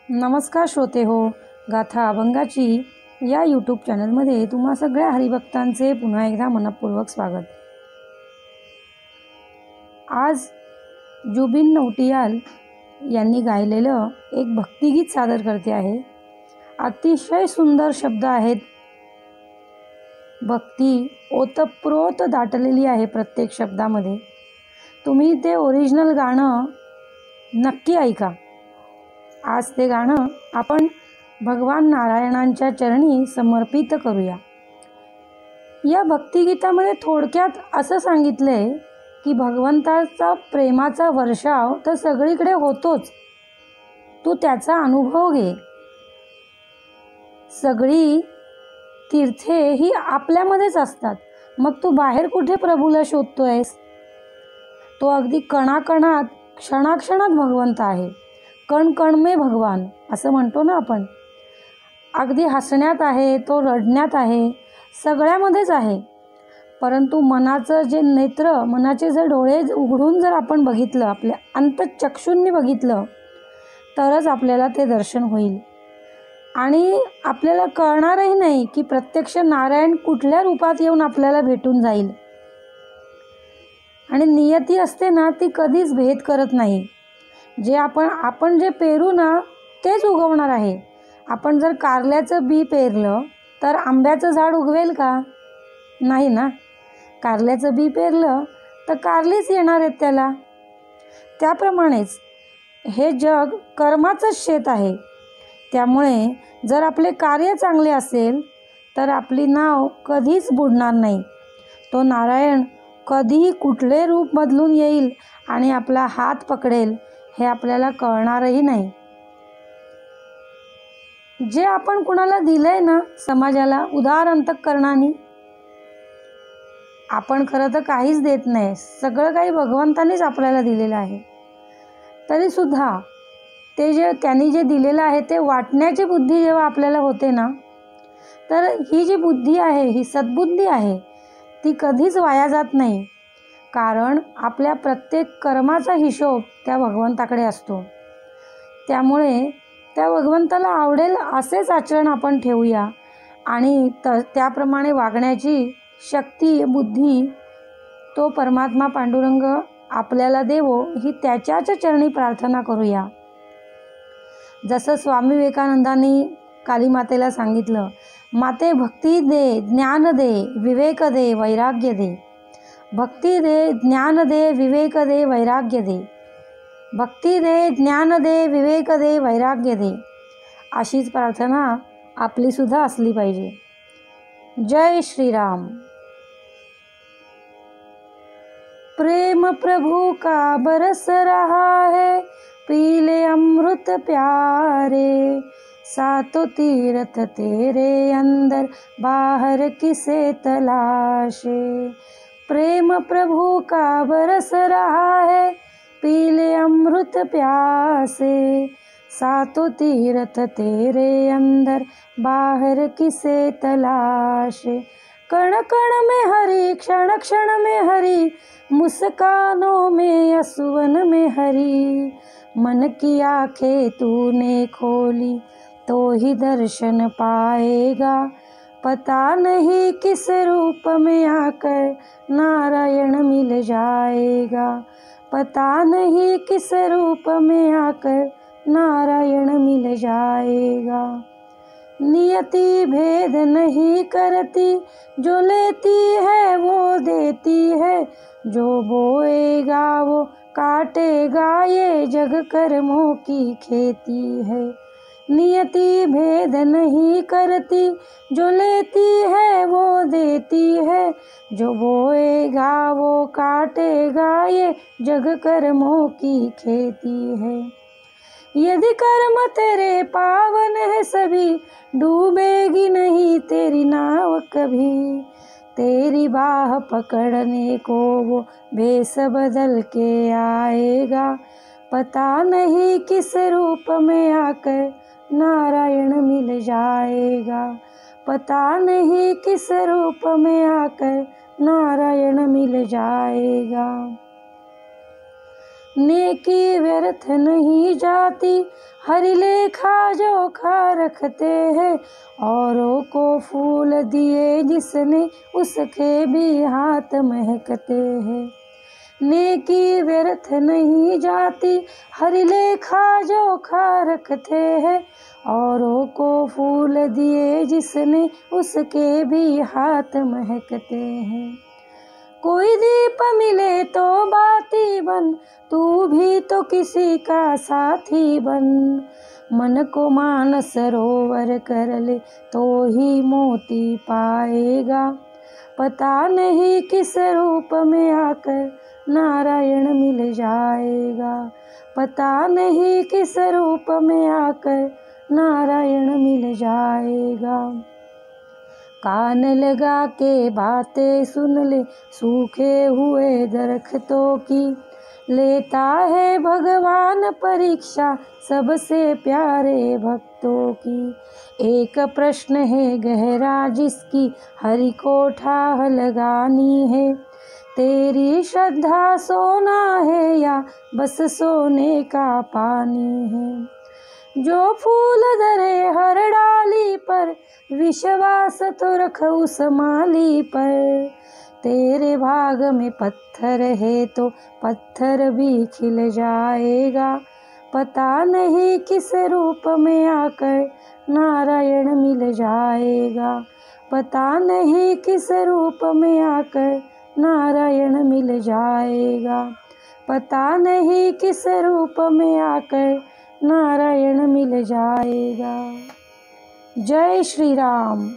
नमस्कार श्रोते हो, गाथा अभंगाची या यूट्यूब चॅनलमध्ये तुम्हा सगळ्या हरिभक्तांचे पुन्हा एकदा मनपूर्वक स्वागत. आज जुबिन नौटियाल यांनी गायलेलं एक भक्तिगीत सादर करते आहे. अतिशय सुंदर शब्द आहेत. भक्ती ओतप्रोत दाटलेली आहे प्रत्येक शब्दामध्ये. तुम्ही ते ओरिजिनल गाणं नक्की ऐका. आज ते गाणं आपण भगवान नारायणांच्या चरणी समर्पित करूया. या भक्तिगीतामध्ये थोडक्यात असं सांगितलंय की भगवंताचा प्रेमाचा वर्षाव तर सगळीकडे होतोच, तू त्याचा अनुभव घे. सगळी तीर्थे ही आपल्यामध्येच असतात, मग तू बाहेर कुठे प्रभूला शोधतोयस? तो अगदी कणाकणात क्षणाक्षणात भगवंत आहे. कण कण में भगवान असं म्हणतो ना आपण. अगदी हसण्यात आहे, तो रडण्यात आहे, सगळ्यामध्येच आहे. परंतु मनाचं जे नेत्र, मनाचे जर डोळे उघडून जर आपण बघितलं, आपल्या अंतःचक्षूंनी बघितलं, तरच आपल्याला ते दर्शन होईल. आणि आपल्याला कळणारही नाही की प्रत्यक्ष नारायण कुठल्या रूपात येऊन आपल्याला भेटून जाईल. आणि नियती असते ना, ती कधीच भेद करत नाही. जे आपण जे पेरू ना, तेच उगवणार आहे. आपण जर कारल्याचं बी पेरलं तर आंब्याचं झाड उगवेल का? नाही ना. कारल्याचं बी पेरलं तर कारलीच येणार आहेत त्याला. त्याप्रमाणेच हे जग कर्माचंच शेत आहे. त्यामुळे जर आपले कार्य चांगले असेल तर आपली नाव कधीच बुडणार नाही. तो नारायण कधीही कुठले रूप बदलून येईल आणि आपला हात पकडेल हे आपल्याला कळणारही नाही. जे आपण कुणाला दिलंय ना समाजाला उदार अंतःकरणाने, आपण खरं तर काहीच देत नाही, सगळं काही भगवंतानेच आपल्याला दिलेलं आहे. तरीसुद्धा ते त्यांनी जे दिलेलं आहे ते वाटण्याची बुद्धी जेव्हा आपल्याला होते ना, तर ही जी बुद्धी आहे, ही सद्बुद्धी आहे, ती कधीच वाया जात नाही. कारण आपल्या प्रत्येक कर्माचा हिशोब त्या भगवंताकडे असतो. त्यामुळे त्या भगवंताला आवडेल असेच आचरण आपण ठेवूया आणि त्याप्रमाणे वागण्याची शक्ती, बुद्धी तो परमात्मा पांडुरंग आपल्याला देवो, ही त्याच्याच चरणी प्रार्थना करूया. जसं स्वामी विवेकानंदांनी कालीमातेला सांगितलं, माते भक्ती दे, ज्ञान दे, विवेक दे, वैराग्य दे. भक्ती दे, ज्ञान दे, विवेक दे, वैराग्य दे. भक्ती दे, ज्ञान दे, विवेक दे, वैराग्य दे. अशीच प्रार्थना आपलीसुद्धा असली पाहिजे. जय श्रीराम. प्रेम प्रभु का बरस रहा है, पीले अमृत प्यारे. सातों तीरथ तेरे अंदर, बाहर किसे तलाशे. प्रेम प्रभु का बरस रहा है, पीले अमृत प्यासे. सातों तीरथ तेरे अंदर, बाहर किसे तलाशे. कण कण में हरि, क्षण क्षण में हरि, मुस्कानों में असुवन में हरि. मन की आँखें तूने खोली, तो ही दर्शन पाएगा. पता नहीं किस रूप में आकर नारायण मिल जाएगा. पता नहीं किस रूप में आकर नारायण मिल जाएगा. नियति भेद नहीं करती, जो लेती है वो देती है. जो बोएगा वो काटेगा, ये जग कर्मों की खेती है. नियति भेद नहीं करती, जो लेती है वो देती है. जो बोएगा वो काटेगा, ये जग कर्मों की खेती है. यदि कर्म तेरे पावन है सभी, डूबेगी नहीं तेरी नाव कभी. तेरी बाह पकड़ने को वो भेष बदल के आएगा. पता नहीं किस रूप में आकर नारायण मिल जाएगा. पता नहीं किस रूप में आकर नारायण मिल जाएगा. नेकी व्यर्थ नहीं जाती, हरि लेखा जोखा रखते हैं। औरों को फूल दिए जिसने, उसके भी हाथ महकते हैं। नेकी व्यर्थ नहीं जाती, हरि लेखा जोखा रखते हैं। औरों को फूल दिए जिसने, उसके भी हाथ महकते हैं। कोई दीप मिले तो बाती बन, तू भी तो किसी का साथी बन। मन को मानस सरोवर कर ले, तो ही मोती पाएगा। पता नहीं किस रूप में आकर नारायण मिल जाएगा। पता नहीं किस रूप में आकर नारायण मिल जाएगा। कान लगा के बातें सुन ले, सूखे हुए दरख्तों की। लेता है भगवान परीक्षा, सबसे प्यारे भक्तों की। एक प्रश्न है गहरा जिसकी, हरि को ठाह लगानी है। तेरी श्रद्धा सोना है या बस सोने का पानी है। जो फूल धरे हर डाली पर, विश्वास तो रख उस माली पर। तेरे भाग में पत्थर है तो पत्थर भी खिल जाएगा। पता नहीं किस रूप में आकर नारायण मिल जाएगा। पता नहीं किस रूप में आकर नारायण मिल जाएगा। पता नहीं किस रूप में आकर नारायण मिल जाएगा। जय श्री राम।